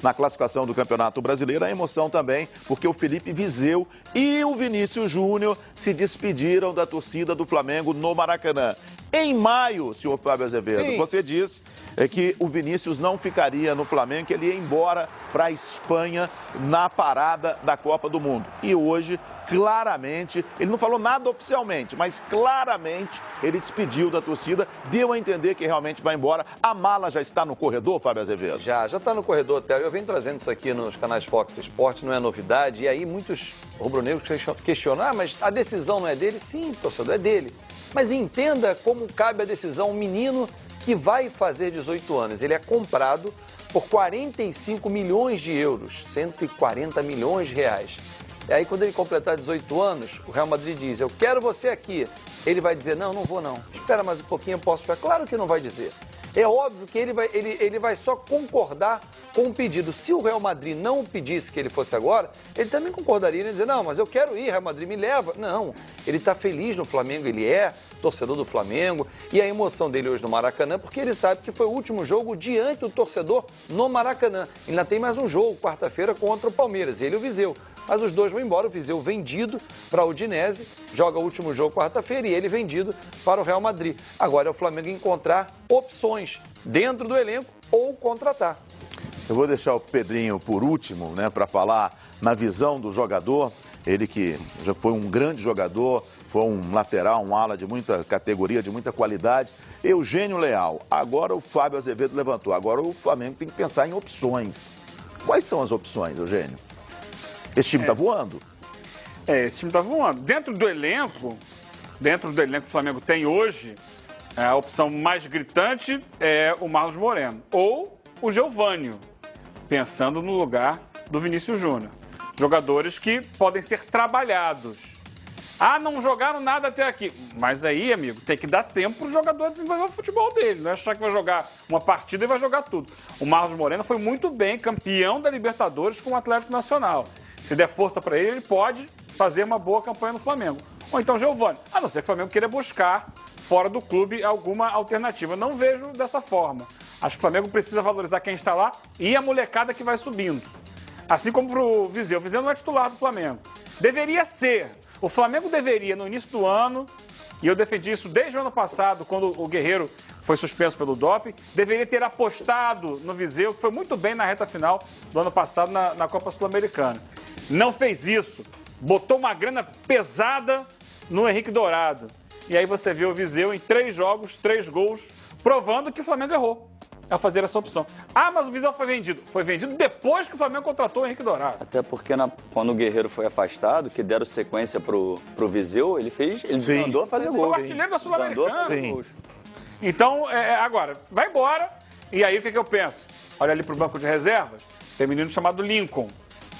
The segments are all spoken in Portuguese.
na classificação do Campeonato Brasileiro. A emoção também, porque o Felipe Viseu e o Vinícius Júnior se despediram da torcida do Flamengo no Maracanã. Em maio, senhor Fábio Azevedo, Sim. você disse que o Vinícius não ficaria no Flamengo, que ele ia embora para a Espanha na parada da Copa do Mundo. E hoje, claramente, ele não falou nada oficialmente, mas claramente ele despediu da torcida, deu a entender que realmente vai embora. A mala já está no corredor, Fábio Azevedo? Já está no corredor, Theo. Eu venho trazendo isso aqui nos canais Fox Sports, não é novidade. E aí muitos rubro-negros questionam, mas a decisão não é dele? Sim, torcedor, é dele. Mas entenda como cabe a decisão um menino que vai fazer 18 anos. Ele é comprado por 45 milhões de euros, 140 milhões de reais. E aí, quando ele completar 18 anos, o Real Madrid diz, eu quero você aqui. Ele vai dizer, não vou não. Espera mais um pouquinho, eu posso ficar. Claro que não vai dizer. É óbvio que ele vai só concordar com o pedido. Se o Real Madrid não pedisse que ele fosse agora, ele também concordaria, né? Dizer, não, mas eu quero ir, Real Madrid me leva. Não, ele está feliz no Flamengo, ele é torcedor do Flamengo. E a emoção dele hoje no Maracanã, porque ele sabe que foi o último jogo diante do torcedor no Maracanã. Ele ainda tem mais um jogo, quarta-feira, contra o Palmeiras, ele e o Viseu. Mas os dois vão embora, o Viseu vendido para a Udinese, joga o último jogo quarta-feira e ele vendido para o Real Madrid. Agora é o Flamengo encontrar opções dentro do elenco ou contratar. Eu vou deixar o Pedrinho por último, né, para falar na visão do jogador. Ele que já foi um grande jogador, foi um lateral, um ala de muita categoria, de muita qualidade. Eugênio Leal. Agora o Fábio Azevedo levantou. Agora o Flamengo tem que pensar em opções. Quais são as opções, Eugênio? Esse time está voando. Esse time está voando. Dentro do elenco que o Flamengo tem hoje, a opção mais gritante é o Marlos Moreno ou o Geovânio, pensando no lugar do Vinícius Júnior. Jogadores que podem ser trabalhados. Ah, não jogaram nada até aqui. Mas aí, amigo, tem que dar tempo para o jogador desenvolver o futebol dele. Não é achar que vai jogar uma partida e vai jogar tudo. O Marlos Moreno foi muito bem, campeão da Libertadores com o Atlético Nacional. Se der força para ele, ele pode fazer uma boa campanha no Flamengo. Ou então Geovânio. A não ser que o Flamengo queira buscar fora do clube alguma alternativa. Não vejo dessa forma. Acho que o Flamengo precisa valorizar quem está lá e a molecada que vai subindo. Assim como para o Viseu. O Viseu não é titular do Flamengo. Deveria ser. O Flamengo deveria, no início do ano, e eu defendi isso desde o ano passado, quando o Guerreiro foi suspenso pelo doping, deveria ter apostado no Viseu, que foi muito bem na reta final do ano passado na Copa Sul-Americana. Não fez isso. Botou uma grana pesada no Henrique Dourado. E aí você vê o Viseu em 3 jogos, 3 gols, provando que o Flamengo errou a fazer essa opção. Ah, mas o Viseu foi vendido. Foi vendido depois que o Flamengo contratou o Henrique Dourado. Até porque quando o Guerreiro foi afastado, que deram sequência pro Viseu, ele andou a fazer gol. Foi o artilheiro da Sul-Americana. Sim. Então, agora, vai embora. E aí, o que eu penso? Olha ali pro banco de reservas, tem um menino chamado Lincoln,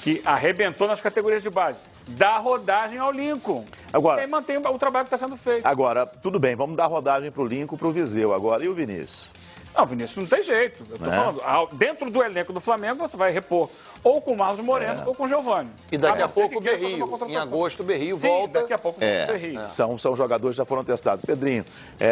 que arrebentou nas categorias de base. Dá rodagem ao Lincoln. Agora, e aí mantém o trabalho que está sendo feito. Agora, tudo bem, vamos dar rodagem pro Lincoln, pro Viseu agora. E o Vinícius? Não, Vinícius não tem jeito. Eu tô falando, dentro do elenco do Flamengo, você vai repor ou com o Marlos Moreno ou com o Geovânio. E daqui a pouco o Berrio. Em agosto o Berrio volta. Daqui a pouco o Berrio. São jogadores que já foram testados. Pedrinho,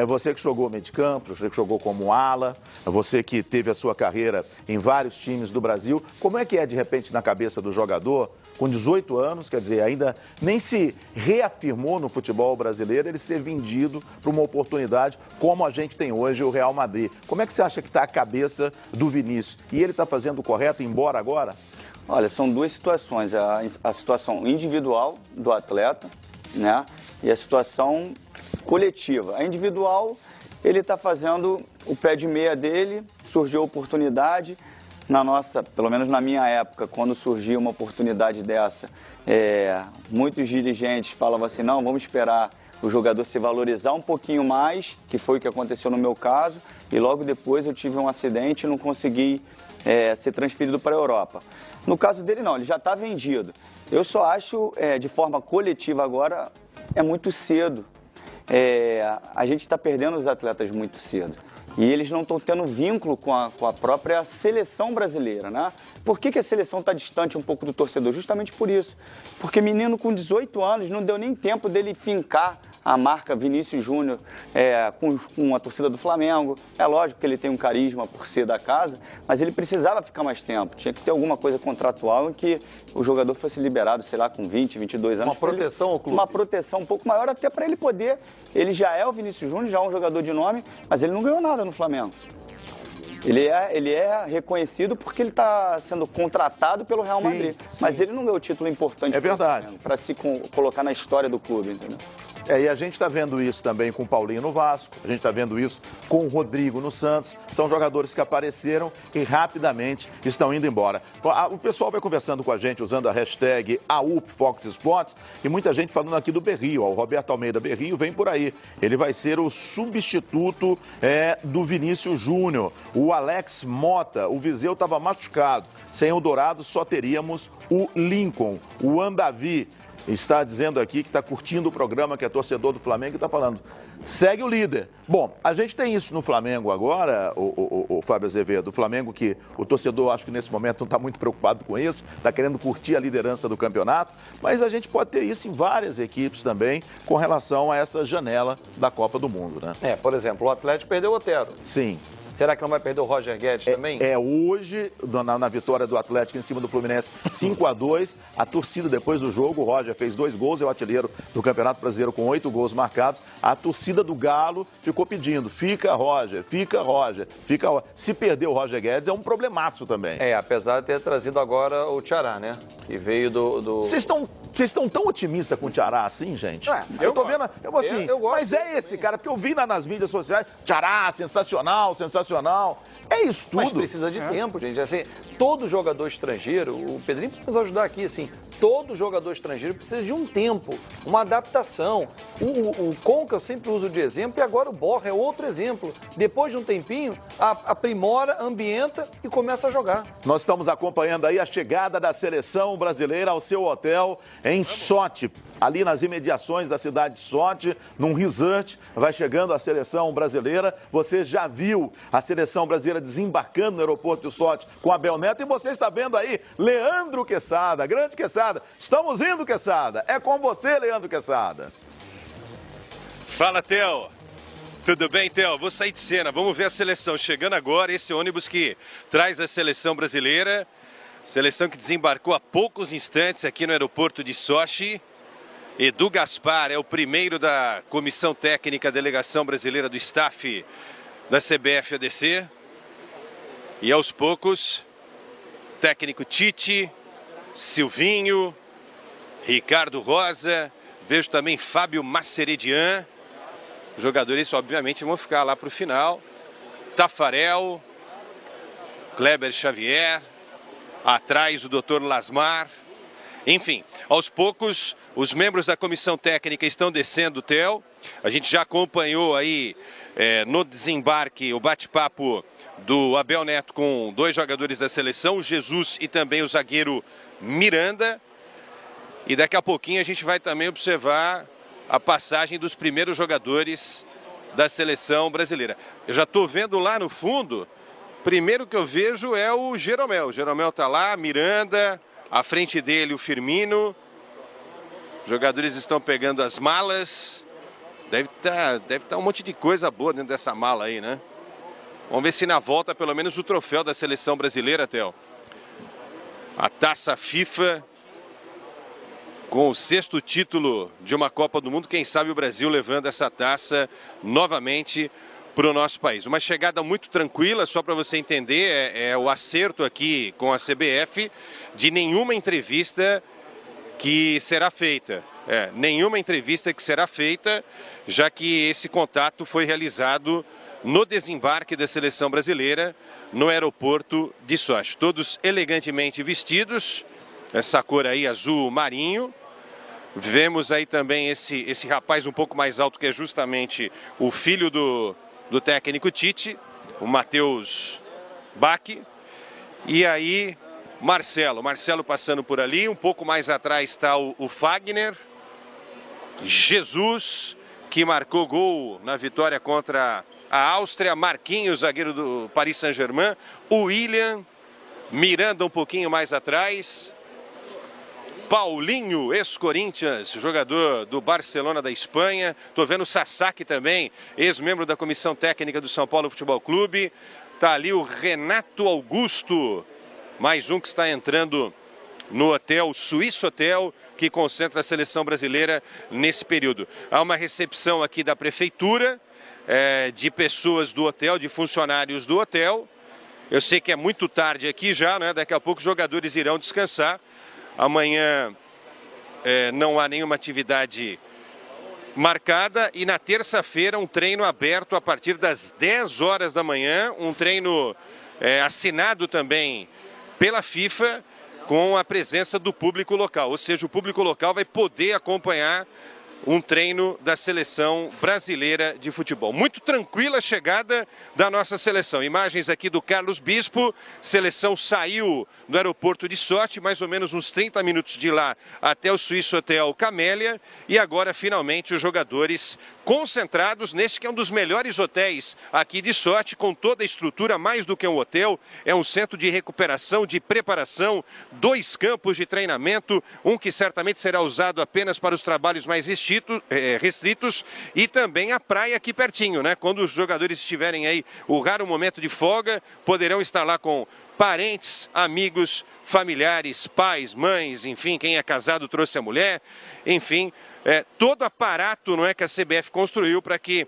você que jogou meio de campo, você que jogou como ala, você que teve a sua carreira em vários times do Brasil, como é que é, de repente, na cabeça do jogador, com 18 anos, quer dizer, ainda nem se reafirmou no futebol brasileiro, ele ser vendido para uma oportunidade como a gente tem hoje, o Real Madrid. Como é que você acha que está a cabeça do Vinícius? E ele está fazendo o correto, ir embora agora? Olha, são duas situações. A situação individual do atleta, né? E a situação coletiva. A individual, ele está fazendo o pé de meia dele, surgiu a oportunidade. Pelo menos na minha época, quando surgia uma oportunidade dessa, muitos dirigentes falavam assim, não, vamos esperar o jogador se valorizar um pouquinho mais, que foi o que aconteceu no meu caso, e logo depois eu tive um acidente e não consegui ser transferido para a Europa. No caso dele não, ele já está vendido. Eu só acho, de forma coletiva agora, é muito cedo. A gente está perdendo os atletas muito cedo. E eles não estão tendo vínculo com a própria seleção brasileira, né? Por que a seleção está distante um pouco do torcedor? Justamente por isso. Porque menino com 18 anos não deu nem tempo dele fincar a marca Vinícius Júnior com a torcida do Flamengo. É lógico que ele tem um carisma por ser da casa, mas ele precisava ficar mais tempo. Tinha que ter alguma coisa contratual em que o jogador fosse liberado, sei lá, com 20, 22 anos. Uma proteção ao clube. Uma proteção um pouco maior, até para ele poder... Ele já é o Vinícius Júnior, já é um jogador de nome, mas ele não ganhou nada no Flamengo. Ele é reconhecido porque ele está sendo contratado pelo Real Madrid. Mas ele não ganhou título importante. É verdade. Para se colocar na história do clube, entendeu? E a gente está vendo isso também com o Paulinho no Vasco, a gente está vendo isso com o Rodrigo no Santos. São jogadores que apareceram e rapidamente estão indo embora. O pessoal vai conversando com a gente usando a hashtag #AUPFoxSports e muita gente falando aqui do Berrio. O Roberto Almeida Berrio vem por aí. Ele vai ser o substituto do Vinícius Júnior. O Alex Mota, o Viseu estava machucado. Sem o Dourado só teríamos o Lincoln, o Andavi. Está dizendo aqui que está curtindo o programa, que é torcedor do Flamengo e está falando, segue o líder. Bom, a gente tem isso no Flamengo agora, o Fábio Azevedo, o Flamengo que o torcedor acho que nesse momento não está muito preocupado com isso, está querendo curtir a liderança do campeonato, mas a gente pode ter isso em várias equipes também com relação a essa janela da Copa do Mundo, né? Por exemplo, o Atlético perdeu o Otero. Sim. Será que não vai perder o Roger Guedes também? Hoje, na vitória do Atlético em cima do Fluminense, 5-2, a torcida depois do jogo, o Roger fez 2 gols, é o artilheiro do Campeonato Brasileiro com 8 gols marcados. A torcida do Galo ficou pedindo, fica Roger, fica Roger, fica Roger. Se perder o Roger Guedes é um problemaço também. Apesar de ter trazido agora o Tiará, né? Que veio do... Vocês estão tão otimistas com o Tiará assim, gente? Eu tô vendo, eu gosto mas é esse, cara, porque eu vi nas mídias sociais, Tiará, sensacional. É isso tudo. Mas precisa de tempo, gente. Assim, todo jogador estrangeiro, o Pedrinho precisa nos ajudar aqui, assim, todo jogador estrangeiro precisa de um tempo, uma adaptação. O Conca eu sempre uso de exemplo e agora o Borja é outro exemplo. Depois de um tempinho, aprimora, ambienta e começa a jogar. Nós estamos acompanhando aí a chegada da seleção brasileira ao seu hotel em Sochi, ali nas imediações da cidade de Sochi, num resort, vai chegando a seleção brasileira. Você já viu a seleção brasileira desembarcando no aeroporto de Sochi com Abel Neto e você está vendo aí Leandro Quesada, grande Quesada. Estamos indo, Quesada. É com você, Leandro Quesada. Fala, Theo. Tudo bem, Theo? Vou sair de cena. Vamos ver a seleção chegando agora. Esse ônibus que traz a seleção brasileira. Seleção que desembarcou há poucos instantes aqui no aeroporto de Sochi. Edu Gaspar é o primeiro da comissão técnica, delegação brasileira do staff da CBF-ADC. E aos poucos, técnico Tite, Silvinho, Ricardo Rosa, vejo também Fábio Mascheredian. Os jogadores, obviamente, vão ficar lá para o final. Tafarel, Kleber Xavier, atrás o Dr. Lasmar. Enfim, aos poucos, os membros da comissão técnica estão descendo, Theo. A gente já acompanhou aí no desembarque o bate-papo do Abel Neto com 2 jogadores da seleção, o Jesus e também o zagueiro Miranda. E daqui a pouquinho a gente vai também observar a passagem dos primeiros jogadores da seleção brasileira. Eu já estou vendo lá no fundo, primeiro que eu vejo é o Jeromel. O Jeromel está lá, Miranda, à frente dele o Firmino. Os jogadores estão pegando as malas. Deve tá um monte de coisa boa dentro dessa mala aí, né? Vamos ver se na volta pelo menos o troféu da seleção brasileira, Theo. A taça FIFA com o 6º título de uma Copa do Mundo. Quem sabe o Brasil levando essa taça novamente para o nosso país. Uma chegada muito tranquila, só para você entender, é o acerto aqui com a CBF de nenhuma entrevista que será feita. Nenhuma entrevista que será feita, já que esse contato foi realizado no desembarque da seleção brasileira no aeroporto de Sochi. Todos elegantemente vestidos, essa cor aí azul marinho. Vemos aí também esse rapaz um pouco mais alto, que é justamente o filho do técnico Tite, o Matheus Bach. E aí Marcelo passando por ali, um pouco mais atrás está o Fagner, Jesus, que marcou gol na vitória contra a Áustria, Marquinhos, zagueiro do Paris Saint-Germain, o William, Miranda um pouquinho mais atrás, Paulinho, ex-Corinthians, jogador do Barcelona da Espanha. Estou vendo o Sasaki também, ex-membro da comissão técnica do São Paulo Futebol Clube. Está ali o Renato Augusto, mais um que está entrando no hotel, Suíço Hotel, que concentra a seleção brasileira nesse período. Há uma recepção aqui da prefeitura, de pessoas do hotel, de funcionários do hotel. Eu sei que é muito tarde aqui já, né? Daqui a pouco os jogadores irão descansar. Amanhã não há nenhuma atividade marcada e na terça-feira um treino aberto a partir das 10 horas da manhã, um treino assinado também pela FIFA com a presença do público local, ou seja, o público local vai poder acompanhar um treino da seleção brasileira de futebol. Muito tranquila a chegada da nossa seleção. Imagens aqui do Carlos Bispo. Seleção saiu do aeroporto de Sochi, mais ou menos uns 30 minutos de lá até o Suíço Hotel Camélia. E agora, finalmente, os jogadores concentrados neste que é um dos melhores hotéis aqui de Sochi, com toda a estrutura, mais do que um hotel. É um centro de recuperação, de preparação, 2 campos de treinamento, um que certamente será usado apenas para os trabalhos mais restritos, e também a praia aqui pertinho, né? Quando os jogadores estiverem aí, o raro momento de folga, poderão estar lá com parentes, amigos, familiares, pais, mães, enfim, quem é casado trouxe a mulher, enfim, todo aparato, não é, que a CBF construiu para que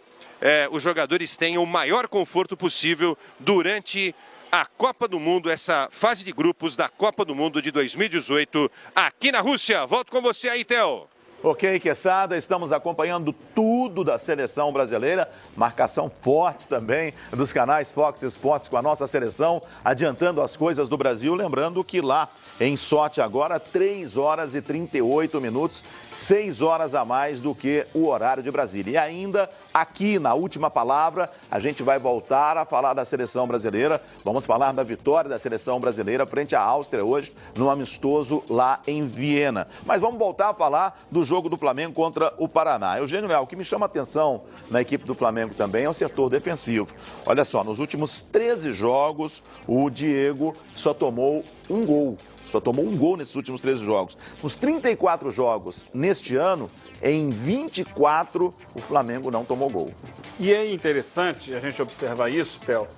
os jogadores tenham o maior conforto possível durante a Copa do Mundo, essa fase de grupos da Copa do Mundo de 2018 aqui na Rússia. Volto com você aí, Theo. Ok, Quesada, estamos acompanhando tudo da seleção brasileira, marcação forte também dos canais Fox Sports com a nossa seleção, adiantando as coisas do Brasil, lembrando que lá em Sochi agora 3 horas e 38 minutos, 6 horas a mais do que o horário de Brasília. E ainda aqui na última palavra, a gente vai voltar a falar da seleção brasileira, vamos falar da vitória da seleção brasileira frente à Áustria hoje, no amistoso lá em Viena. Mas vamos voltar a falar do jogo do Flamengo contra o Paraná. Eugênio Leal, o que me chama a atenção na equipe do Flamengo também é o setor defensivo. Olha só, nos últimos 13 jogos, o Diego só tomou um gol. Só tomou um gol nesses últimos 13 jogos. Nos 34 jogos neste ano, em 24, o Flamengo não tomou gol. E é interessante a gente observar isso, Theo,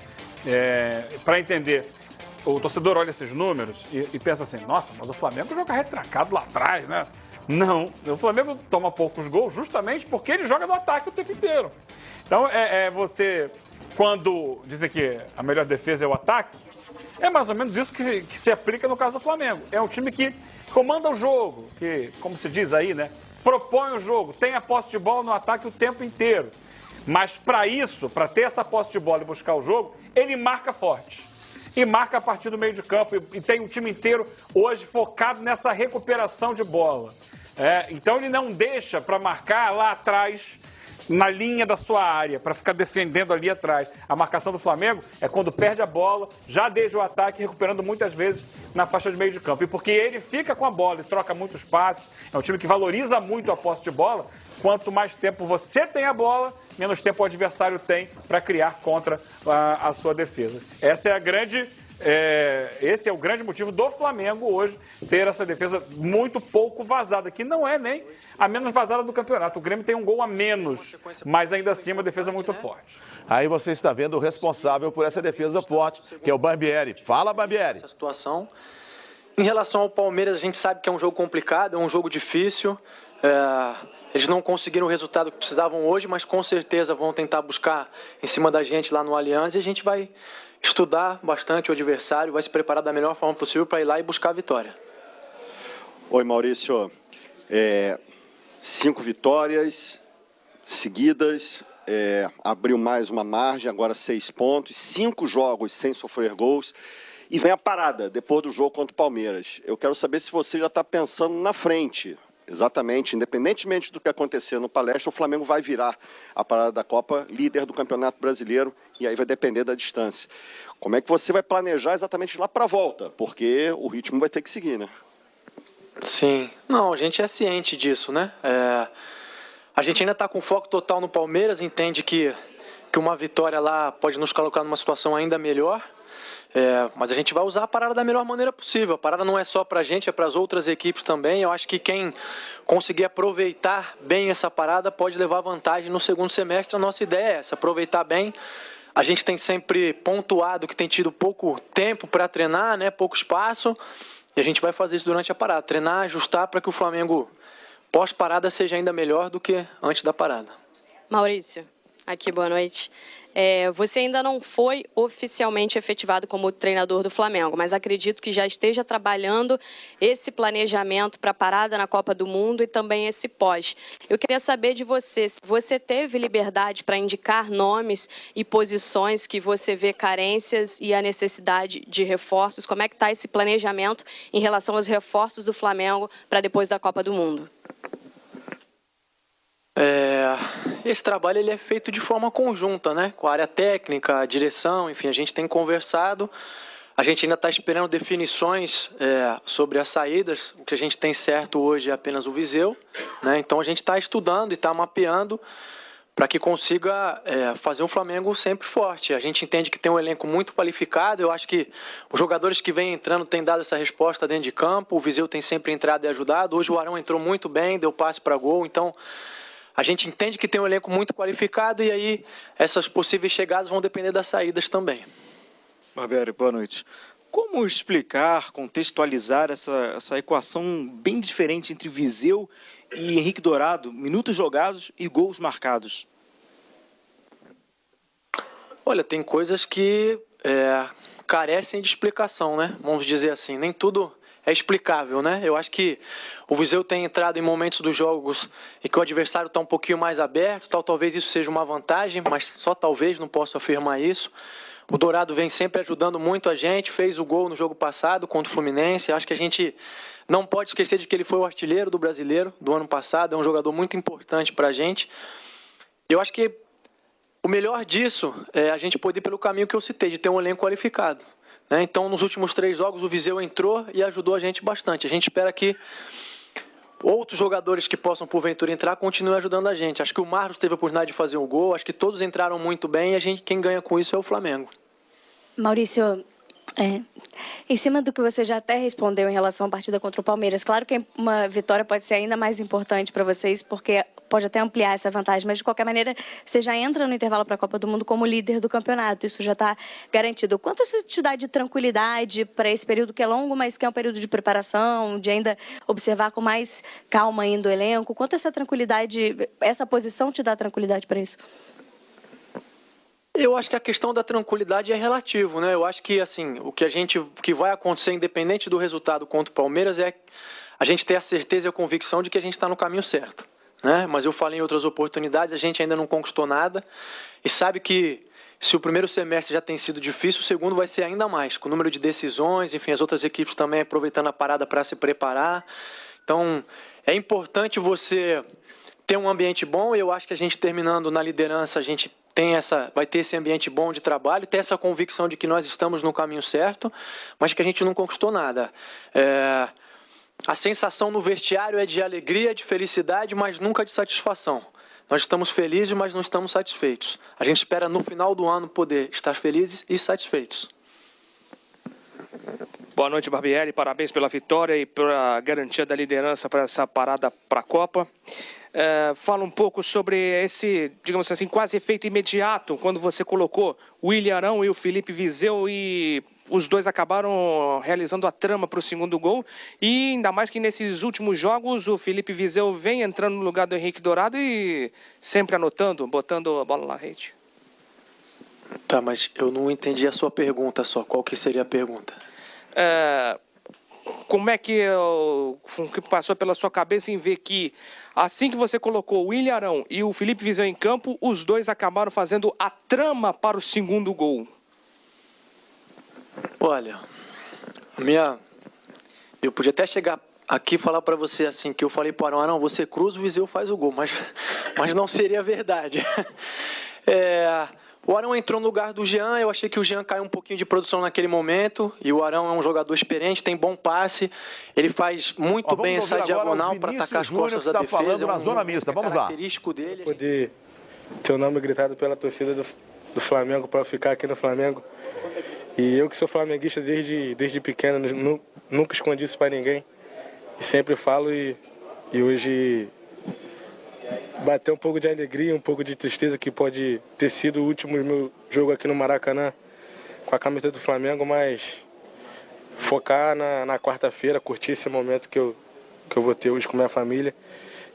para entender. O torcedor olha esses números e pensa assim, nossa, mas o Flamengo joga retrancado lá atrás, né? Não, o Flamengo toma poucos gols justamente porque ele joga no ataque o tempo inteiro. Então, você, quando dizem que a melhor defesa é o ataque, é mais ou menos isso que se aplica no caso do Flamengo. É um time que comanda o jogo, que, como se diz aí, né, propõe o jogo, tem a posse de bola no ataque o tempo inteiro. Mas para isso, para ter essa posse de bola e buscar o jogo, ele marca forte. E marca a partir do meio de campo. E tem um time inteiro hoje focado nessa recuperação de bola. Então ele não deixa para marcar lá atrás, na linha da sua área, para ficar defendendo ali atrás. A marcação do Flamengo é quando perde a bola, já deixa o ataque, recuperando muitas vezes na faixa de meio de campo. E porque ele fica com a bola e troca muitos passes, é um time que valoriza muito a posse de bola. Quanto mais tempo você tem a bola, menos tempo o adversário tem para criar contra a sua defesa. Esse é o grande motivo do Flamengo hoje ter essa defesa muito pouco vazada, que não é nem a menos vazada do campeonato. O Grêmio tem um gol a menos, mas ainda assim uma defesa muito forte. Aí você está vendo o responsável por essa defesa forte, que é o Barbieri. Fala, Barbieri. Essa situação. Em relação ao Palmeiras, a gente sabe que é um jogo complicado, é um jogo difícil. Eles não conseguiram o resultado que precisavam hoje, mas com certeza vão tentar buscar em cima da gente lá no Allianz, e a gente vai estudar bastante o adversário, vai se preparar da melhor forma possível para ir lá e buscar a vitória. Oi, Maurício. 5 vitórias seguidas, abriu mais uma margem, agora 6 pontos, 5 jogos sem sofrer gols. E vem a parada depois do jogo contra o Palmeiras. Eu quero saber se você já está pensando na frente. Exatamente, independentemente do que acontecer no Palestra, o Flamengo vai virar a parada da Copa líder do Campeonato Brasileiro, e aí vai depender da distância. Como é que você vai planejar exatamente lá para a volta? Porque o ritmo vai ter que seguir, né? Sim, não, a gente é ciente disso, né? A gente ainda está com foco total no Palmeiras, entende que que uma vitória lá pode nos colocar numa situação ainda melhor. Mas a gente vai usar a parada da melhor maneira possível. A parada não é só para a gente, é para as outras equipes também. Eu acho que quem conseguir aproveitar bem essa parada pode levar vantagem no segundo semestre. A nossa ideia é essa, aproveitar bem. A gente tem sempre pontuado que tem tido pouco tempo para treinar, né, pouco espaço. E a gente vai fazer isso durante a parada. Treinar, ajustar para que o Flamengo pós-parada seja ainda melhor do que antes da parada. Maurício, aqui, boa noite. Você ainda não foi oficialmente efetivado como treinador do Flamengo, mas acredito que já esteja trabalhando esse planejamento para a parada na Copa do Mundo e também esse pós. Eu queria saber de você, se você teve liberdade para indicar nomes e posições que você vê carências e a necessidade de reforços. Como é que está esse planejamento em relação aos reforços do Flamengo para depois da Copa do Mundo? Esse trabalho ele é feito de forma conjunta, né? Com a área técnica, a direção, enfim, a gente tem conversado. A gente ainda está esperando definições sobre as saídas. O que a gente tem certo hoje é apenas o Viseu, né? Então a gente está estudando e está mapeando para que consiga fazer um Flamengo sempre forte. A gente entende que tem um elenco muito qualificado. Eu acho que os jogadores que vêm entrando têm dado essa resposta dentro de campo. O Viseu tem sempre entrado e ajudado. Hoje o Arão entrou muito bem, deu passe para gol. Então a gente entende que tem um elenco muito qualificado e aí essas possíveis chegadas vão depender das saídas também. Barbieri, boa noite. Como explicar, contextualizar essa equação bem diferente entre Viseu e Henrique Dourado, minutos jogados e gols marcados? Olha, tem coisas que carecem de explicação, né? Vamos dizer assim, nem tudo é explicável, né? Eu acho que o Viseu tem entrado em momentos dos jogos em que o adversário está um pouquinho mais aberto, talvez isso seja uma vantagem, mas só talvez, não posso afirmar isso. O Dourado vem sempre ajudando muito a gente, fez o gol no jogo passado contra o Fluminense. Acho que a gente não pode esquecer de que ele foi o artilheiro do Brasileiro do ano passado, é um jogador muito importante para a gente. Eu acho que o melhor disso é a gente poder ir pelo caminho que eu citei, de ter um elenco qualificado. Então, nos últimos 3 jogos, o Viseu entrou e ajudou a gente bastante. A gente espera que outros jogadores que possam, porventura, entrar, continuem ajudando a gente. Acho que o Marlos teve a oportunidade de fazer um gol, acho que todos entraram muito bem e quem ganha com isso é o Flamengo. Maurício, em cima do que você já até respondeu em relação à partida contra o Palmeiras, claro que uma vitória pode ser ainda mais importante para vocês, porque pode até ampliar essa vantagem, mas de qualquer maneira você já entra no intervalo para a Copa do Mundo como líder do campeonato, isso já está garantido. Quanto isso te dá de tranquilidade para esse período que é longo, mas que é um período de preparação, de ainda observar com mais calma ainda o elenco? Quanto essa tranquilidade, essa posição te dá tranquilidade para isso? Eu acho que a questão da tranquilidade é relativo, né? Eu acho que assim, o que vai acontecer independente do resultado contra o Palmeiras é a gente ter a certeza e a convicção de que a gente está no caminho certo, né? Mas eu falei em outras oportunidades, a gente ainda não conquistou nada e sabe que se o primeiro semestre já tem sido difícil, o segundo vai ser ainda mais, com o número de decisões, enfim, as outras equipes também aproveitando a parada para se preparar. Então, é importante você ter um ambiente bom e eu acho que a gente terminando na liderança, a gente vai ter esse ambiente bom de trabalho, ter essa convicção de que nós estamos no caminho certo, mas que a gente não conquistou nada. A sensação no vestiário é de alegria, de felicidade, mas nunca de satisfação. Nós estamos felizes, mas não estamos satisfeitos. A gente espera no final do ano poder estar felizes e satisfeitos. Boa noite, Barbieri. Parabéns pela vitória e pela garantia da liderança para essa parada para a Copa. Fala um pouco sobre esse, digamos assim, quase efeito imediato, quando você colocou o William Arão e o Felipe Viseu e os dois acabaram realizando a trama para o segundo gol. E ainda mais que nesses últimos jogos o Felipe Viseu vem entrando no lugar do Henrique Dourado e sempre anotando, botando a bola na rede. Tá, mas eu não entendi a sua pergunta só. Qual que seria a pergunta? Como é que passou pela sua cabeça em ver que, assim que você colocou o William Arão e o Felipe Viseu em campo, os dois acabaram fazendo a trama para o segundo gol? Olha, eu podia até chegar aqui e falar para você assim, que eu falei para o Arão, você cruza, o Viseu faz o gol, mas não seria verdade. O Arão entrou no lugar do Jean, eu achei que o Jean caiu um pouquinho de produção naquele momento, e o Arão é um jogador experiente, tem bom passe, ele faz muito bem essa diagonal para atacar as costas da defesa. Falando na zona mista, vamos lá. Característico dele. Poder teu nome gritado pela torcida do Flamengo para eu ficar aqui no Flamengo. E eu que sou flamenguista desde pequeno, nunca escondi isso para ninguém. E sempre falo e hoje bateu um pouco de alegria, um pouco de tristeza que pode ter sido o último meu jogo aqui no Maracanã com a camiseta do Flamengo, mas focar na quarta-feira, curtir esse momento que eu vou ter hoje com minha família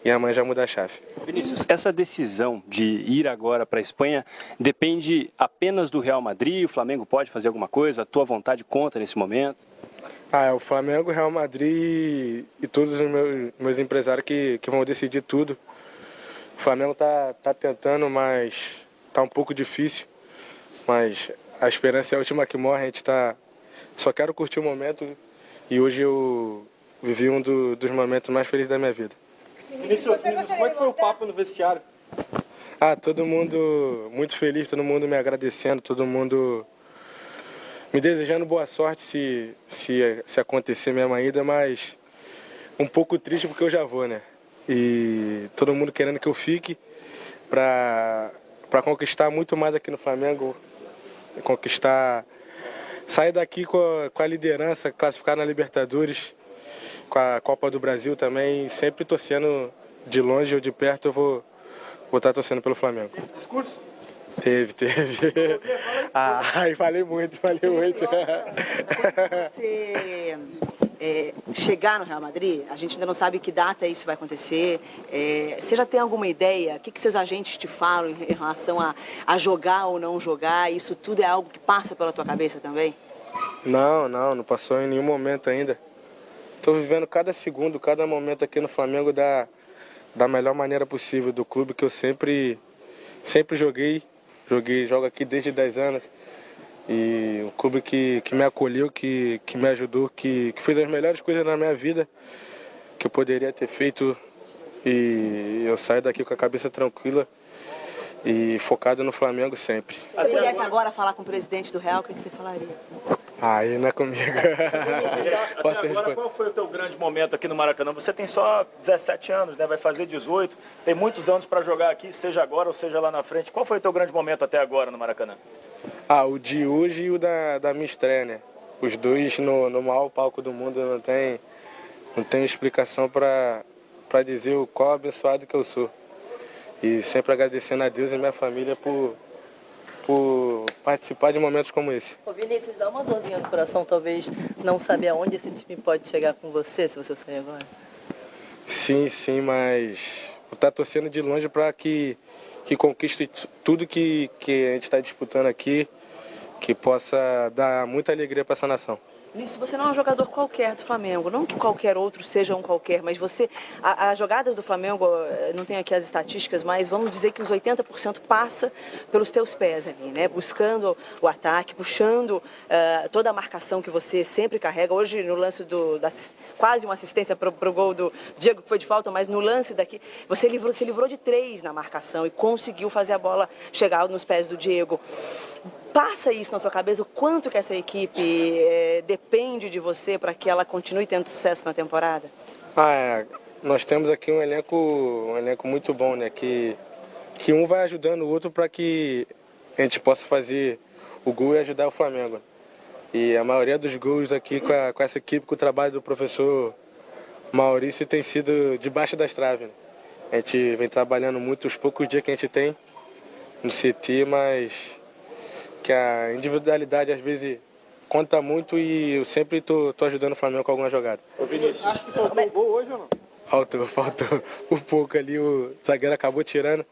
e amanhã já mudar a chave. Vinícius, essa decisão de ir agora para a Espanha depende apenas do Real Madrid? O Flamengo pode fazer alguma coisa? A tua vontade conta nesse momento? O Flamengo, o Real Madrid e todos os meus empresários que vão decidir tudo. O Flamengo tá tentando, mas tá um pouco difícil. Mas a esperança é a última que morre, a gente só quero curtir o momento e hoje eu vivi um dos momentos mais felizes da minha vida. Vinícius, como é que foi o papo no vestiário? Todo mundo muito feliz, todo mundo me agradecendo, todo mundo me desejando boa sorte se acontecer mesmo ainda, mas um pouco triste porque eu já vou, né? E todo mundo querendo que eu fique para conquistar muito mais aqui no Flamengo, sair daqui com a liderança, classificar na Libertadores, com a Copa do Brasil também, sempre torcendo de longe ou de perto, eu vou estar torcendo pelo Flamengo. Teve discurso? Teve. Falei muito. Você chegar no Real Madrid, a gente ainda não sabe que data isso vai acontecer. Você já tem alguma ideia? O que seus agentes te falam em relação a jogar ou não jogar? Isso tudo é algo que passa pela tua cabeça também? Não passou em nenhum momento ainda. Estou vivendo cada segundo, cada momento aqui no Flamengo da melhor maneira possível, do clube que eu sempre jogo aqui desde 10 anos. E um clube que me acolheu, que me ajudou, que fez as melhores coisas na minha vida que eu poderia ter feito. E eu saio daqui com a cabeça tranquila e focado no Flamengo sempre. Se você pudesse agora falar com o presidente do Real, o que você falaria? Aí não é comigo. Até agora, qual foi o teu grande momento aqui no Maracanã? Você tem só 17 anos, né? Vai fazer 18, tem muitos anos para jogar aqui, seja agora ou seja lá na frente. Qual foi o teu grande momento até agora no Maracanã? O de hoje e o da minha estreia, né? Os dois no maior palco do mundo, não tem explicação para dizer o qual abençoado que eu sou. E sempre agradecendo a Deus e minha família por participar de momentos como esse. Ô Vinícius, dá uma dorzinha no coração, talvez não saber aonde esse time pode chegar com você, se você sair agora. Sim, mas vou estar torcendo de longe para que conquiste tudo que a gente está disputando aqui, que possa dar muita alegria para essa nação. Vinícius, você não é um jogador qualquer do Flamengo, não que qualquer outro seja um qualquer, mas você, as jogadas do Flamengo, não tenho aqui as estatísticas, mas vamos dizer que os 80% passa pelos teus pés ali, né? Buscando o ataque, puxando toda a marcação que você sempre carrega. Hoje, no lance quase uma assistência para o gol do Diego, que foi de falta, mas no lance daqui, você se livrou de 3 na marcação e conseguiu fazer a bola chegar nos pés do Diego. Passa isso na sua cabeça, o quanto que essa equipe depende de você para que ela continue tendo sucesso na temporada? Nós temos aqui um elenco muito bom, né? Que um vai ajudando o outro para que a gente possa fazer o gol e ajudar o Flamengo. E a maioria dos gols aqui com essa equipe, com o trabalho do professor Maurício, tem sido debaixo das traves, né? A gente vem trabalhando muito os poucos dias que a gente tem no CT, mas que a individualidade às vezes conta muito e eu sempre tô ajudando o Flamengo com alguma jogada. Ô Vinícius, acho que faltou um gol hoje ou não? Faltou um pouco ali, o zagueiro acabou tirando,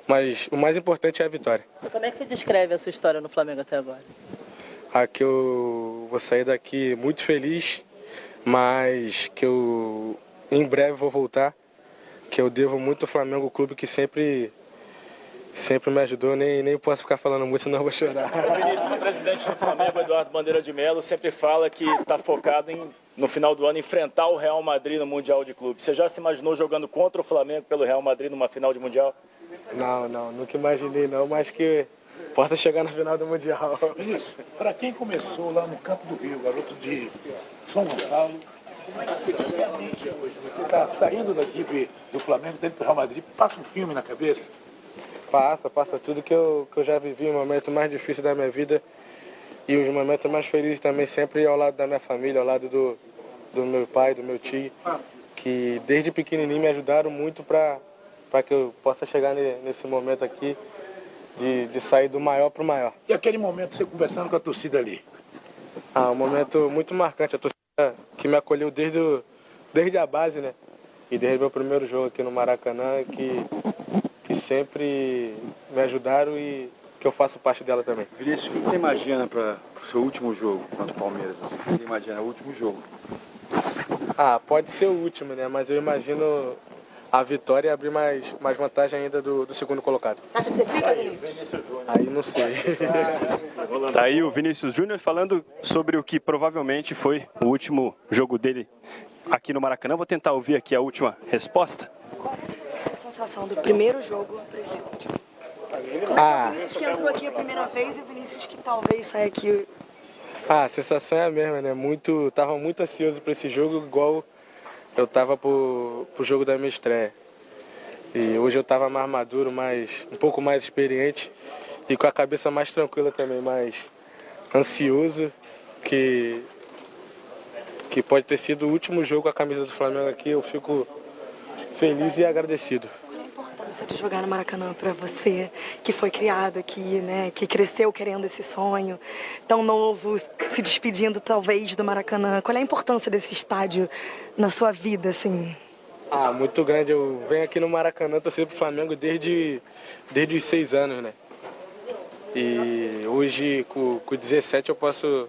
mas o mais importante é a vitória. Como é que você descreve a sua história no Flamengo até agora? Que eu vou sair daqui muito feliz, mas que eu em breve vou voltar, que eu devo muito ao Flamengo, o clube que sempre me ajudou, nem posso ficar falando muito, senão eu vou chorar. O Vinícius, o presidente do Flamengo, Eduardo Bandeira de Mello, sempre fala que está focado no final do ano, enfrentar o Real Madrid no Mundial de Clube. Você já se imaginou jogando contra o Flamengo pelo Real Madrid numa final de Mundial? Não, nunca imaginei não, mas que possa chegar na final do Mundial. Vinícius, para quem começou lá no Campo do Rio, garoto de São Gonçalo, como é que realmente hoje? Você está saindo da equipe do Flamengo, dentro do Real Madrid, passa um filme na cabeça? Passa tudo que eu já vivi, o momento mais difícil da minha vida e os momentos mais felizes também, sempre ao lado da minha família, ao lado do meu pai, do meu tio, que desde pequenininho me ajudaram muito para que eu possa chegar nesse momento aqui de sair do maior para o maior. E aquele momento você conversando com a torcida ali? Um momento muito marcante, a torcida que me acolheu desde a base, né? E desde o meu primeiro jogo aqui no Maracanã, que sempre me ajudaram e que eu faço parte dela também. Vinícius, o que você imagina para o seu último jogo contra o Palmeiras? Você imagina o último jogo? Pode ser o último, né? Mas eu imagino a vitória e abrir mais vantagem ainda do segundo colocado. Acha que você fica, Vinícius? Aí não sei. Tá aí o Vinícius Júnior falando sobre o que provavelmente foi o último jogo dele aqui no Maracanã. Vou tentar ouvir aqui a última resposta. Qual é a sensação do primeiro jogo para esse último? O Vinícius que entrou aqui a primeira vez e o Vinícius que talvez saia aqui. A sensação é a mesma, né? Tava muito ansioso para esse jogo, igual eu tava pro jogo da minha estreia. E hoje eu tava mais maduro, um pouco mais experiente e com a cabeça mais tranquila também, mais ansioso, que pode ter sido o último jogo com a camisa do Flamengo aqui. Eu fico feliz e agradecido. Qual a importância de jogar no Maracanã para você, que foi criado aqui, né? Que cresceu querendo esse sonho, tão novo, se despedindo talvez do Maracanã? Qual é a importância desse estádio na sua vida, assim? Muito grande. Eu venho aqui no Maracanã torcer pro Flamengo desde os 6 anos, né? E hoje, com 17, eu posso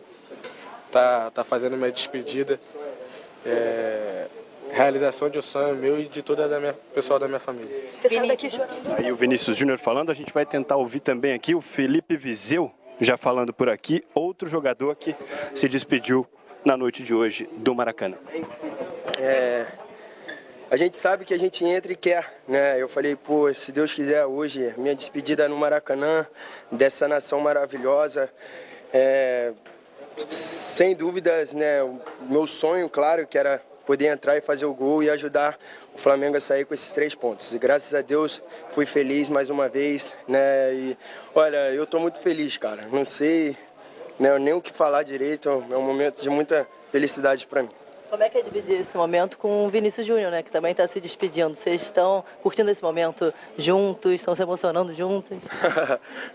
tá fazendo minha despedida. Realização de um sonho meu e de toda pessoal da minha família. Você saiu daqui chorando? Aí o Vinícius Júnior falando, a gente vai tentar ouvir também aqui o Felipe Viseu já falando por aqui, outro jogador que se despediu na noite de hoje do Maracanã. A gente sabe que a gente entra e quer, né? Eu falei, se Deus quiser, hoje, minha despedida no Maracanã, dessa nação maravilhosa. Sem dúvidas, né? O meu sonho, claro, que era poder entrar e fazer o gol e ajudar o Flamengo a sair com esses 3 pontos. E graças a Deus fui feliz mais uma vez, né? E olha, eu tô muito feliz, cara. Não sei, né, nem o que falar direito, é um momento de muita felicidade para mim. Como é que é dividir esse momento com o Vinícius Júnior, né, que também está se despedindo? Vocês estão curtindo esse momento juntos, estão se emocionando juntos?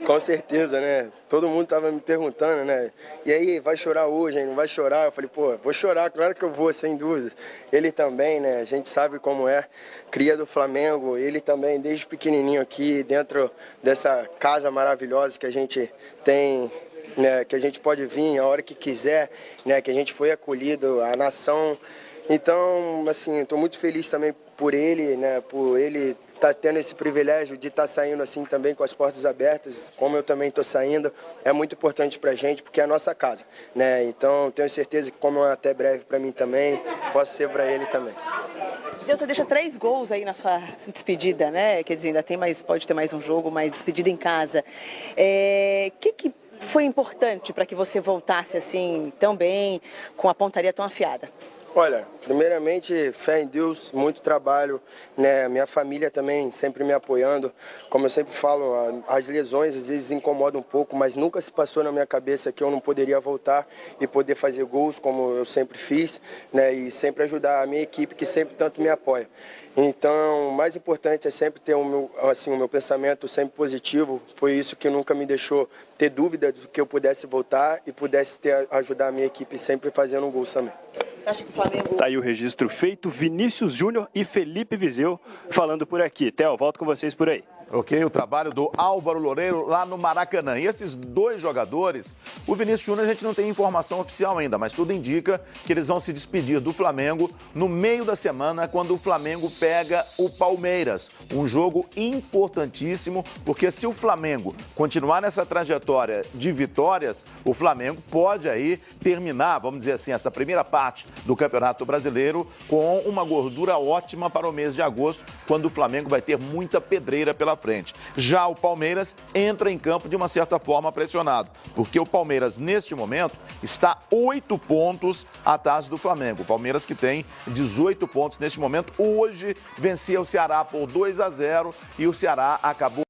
Com certeza, né? Todo mundo estava me perguntando, né? E aí, vai chorar hoje, hein? Não vai chorar? Eu falei, vou chorar, claro que eu vou, sem dúvida. Ele também, né? A gente sabe como é, cria do Flamengo, ele também, desde pequenininho aqui, dentro dessa casa maravilhosa que a gente tem, né, que a gente pode vir a hora que quiser, né, que a gente foi acolhido, a nação. Então, assim, estou muito feliz também por ele, né, por ele estar tendo esse privilégio de estar saindo assim também com as portas abertas, como eu também estou saindo. É muito importante para a gente, porque é a nossa casa, né? Então, tenho certeza que, como é até breve para mim também, posso ser para ele também. Você deixa 3 gols aí na sua despedida, né? Quer dizer, ainda tem pode ter mais um jogo, mas despedida em casa. Que foi importante para que você voltasse assim tão bem, com a pontaria tão afiada? Olha, primeiramente, fé em Deus, muito trabalho, né? Minha família também sempre me apoiando. Como eu sempre falo, as lesões às vezes incomodam um pouco, mas nunca se passou na minha cabeça que eu não poderia voltar e poder fazer gols como eu sempre fiz, né? E sempre ajudar a minha equipe que sempre tanto me apoia. Então, o mais importante é sempre ter o meu pensamento sempre positivo. Foi isso que nunca me deixou ter dúvida do que eu pudesse voltar e pudesse ajudar a minha equipe sempre fazendo gols também. Você acha que o Flamengo... Tá aí o registro feito, Vinícius Júnior e Felipe Viseu falando por aqui. Theo, volto com vocês por aí. Ok, o trabalho do Álvaro Loureiro lá no Maracanã. E esses 2 jogadores, o Vinícius Júnior a gente não tem informação oficial ainda, mas tudo indica que eles vão se despedir do Flamengo no meio da semana, quando o Flamengo pega o Palmeiras. Um jogo importantíssimo, porque se o Flamengo continuar nessa trajetória de vitórias, o Flamengo pode aí terminar, vamos dizer assim, essa primeira parte do Campeonato Brasileiro com uma gordura ótima para o mês de agosto, quando o Flamengo vai ter muita pedreira pela frente. Já o Palmeiras entra em campo de uma certa forma pressionado, porque o Palmeiras, neste momento, está 8 pontos atrás do Flamengo. O Palmeiras, que tem 18 pontos neste momento, hoje vencia o Ceará por 2-0 e o Ceará acabou